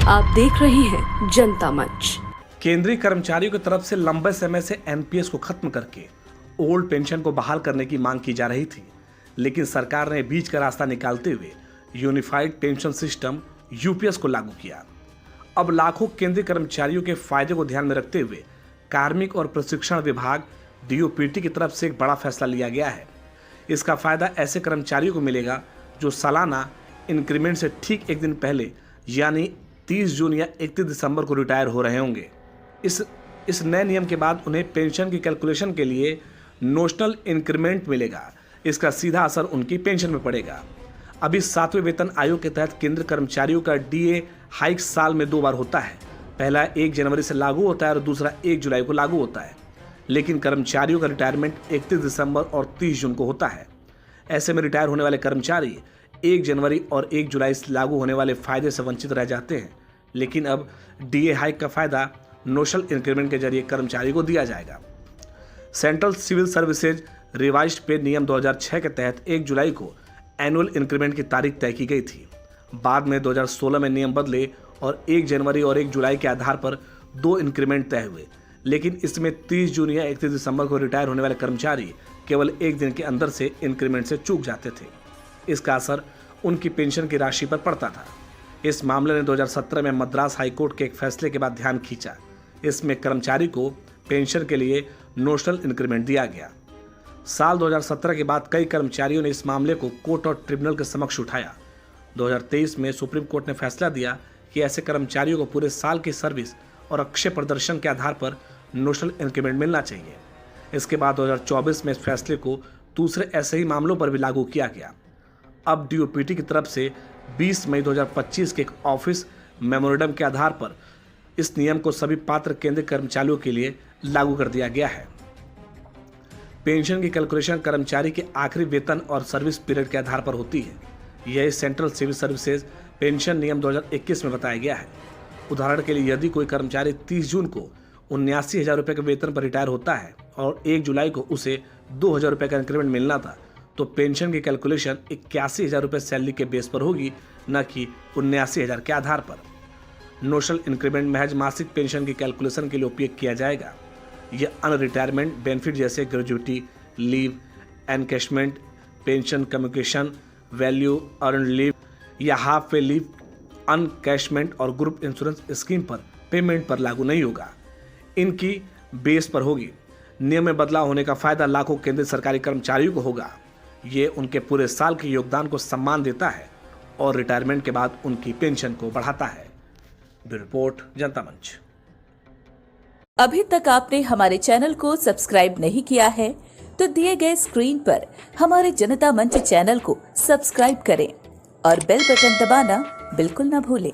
आप देख रहे हैं जनता मंच। केंद्रीय कर्मचारियों की तरफ से लंबे समय से एनपीएस को खत्म करके ओल्ड पेंशन को बहाल करने की मांग की जा रही थी, लेकिन सरकार ने बीच का रास्ता निकालते हुए यूनिफाइड पेंशन सिस्टम यूपीएस को लागू किया। अब लाखों केंद्रीय कर्मचारियों के फायदे को ध्यान में रखते हुए कार्मिक और प्रशिक्षण विभाग डीओपीटी की तरफ से एक बड़ा फैसला लिया गया है। इसका फायदा ऐसे कर्मचारियों को मिलेगा जो सालाना इंक्रीमेंट से ठीक एक दिन पहले यानी 30 जून या 31 दिसंबर को रिटायर हो रहे होंगे। इस नए नियम के बाद उन्हें पेंशन की कैलकुलेशन के लिए नोशनल इंक्रीमेंट मिलेगा। इसका सीधा असर उनकी पेंशन में पड़ेगा। अभी 7वें वेतन आयोग के तहत केंद्र कर्मचारियों का डीए हाइक साल में 2 बार होता है। पहला 1 जनवरी से लागू होता है और दूसरा 1 जुलाई को लागू होता है, लेकिन कर्मचारियों का रिटायरमेंट 31 दिसंबर और 30 जून को होता है। ऐसे में रिटायर होने वाले कर्मचारी 1 जनवरी और 1 जुलाई से लागू होने वाले फायदे से वंचित रह जाते हैं। लेकिन अब डीए हाइक का फायदा नोशनल इंक्रीमेंट के जरिए कर्मचारी को दिया जाएगा। सेंट्रल सिविल सर्विसेज रिवाइज्ड पे नियम 2006 के तहत 1 जुलाई को एनुअल इंक्रीमेंट की तारीख तय की गई थी। बाद में 2016 में नियम बदले और 1 जनवरी और 1 जुलाई के आधार पर 2 इंक्रीमेंट तय हुए, लेकिन इसमें 30 जून या 31 दिसंबर को रिटायर होने वाले कर्मचारी केवल 1 दिन के अंदर से इंक्रीमेंट से चूक जाते थे। इसका असर उनकी पेंशन की राशि पर पड़ता था। इस मामले ने 2017 में मद्रास हाईकोर्ट के एक फैसले के बाद ध्यान खींचा। इसमें कर्मचारी को पेंशन के लिए नोशनल इंक्रीमेंट दिया गया। साल 2017 के बाद कई कर्मचारियों ने इस मामले को कोर्ट और ट्रिब्यूनल के समक्ष उठाया। 2023 में सुप्रीम कोर्ट ने फैसला दिया कि ऐसे कर्मचारियों को पूरे साल की सर्विस और अक्षय प्रदर्शन के आधार पर नोशनल इंक्रीमेंट मिलना चाहिए। इसके बाद 2024 में इस फैसले को दूसरे ऐसे ही मामलों पर भी लागू किया गया। अब डीओपीटी की तरफ से 20 मई 2025 के एक ऑफिस मेमोरेंडम के आधार पर इस नियम को सभी पात्र केंद्रीय कर्मचारियों के लिए लागू कर दिया गया है। पेंशन की कैलकुलेशन कर्मचारी के आखिरी वेतन और सर्विस पीरियड के आधार पर होती है। यह सेंट्रल सिविल सर्विसेज पेंशन नियम 2021 में बताया गया है। उदाहरण के लिए यदि कोई कर्मचारी 30 जून को 79,000 रुपये के वेतन पर रिटायर होता है और 1 जुलाई को उसे 2,000 रुपये का इंक्रीमेंट मिलना था, तो पेंशन की कैलकुलेशन 81,000 रुपये सैलरी के बेस पर होगी, न कि 79,000 के आधार पर। नोशनल इंक्रीमेंट महज मासिक पेंशन की कैलकुलेशन के लिए उपयोग किया जाएगा। यह अनरिटायरमेंट बेनिफिट जैसे gratuity, leave, encashment, pension communication, value earn leave या हाफ पे लीव, अनकैशमेंट और ग्रुप इंश्योरेंस स्कीम पर पेमेंट पर लागू नहीं होगा। इनकी बेस पर होगी। नियम में बदलाव होने का फायदा लाखों केंद्रीय सरकारी कर्मचारियों को होगा। ये उनके पूरे साल के योगदान को सम्मान देता है और रिटायरमेंट के बाद उनकी पेंशन को बढ़ाता है। ब्यूरो रिपोर्ट, जनता मंच। अभी तक आपने हमारे चैनल को सब्सक्राइब नहीं किया है तो दिए गए स्क्रीन पर हमारे जनता मंच चैनल को सब्सक्राइब करें और बेल बटन दबाना बिल्कुल न भूलें।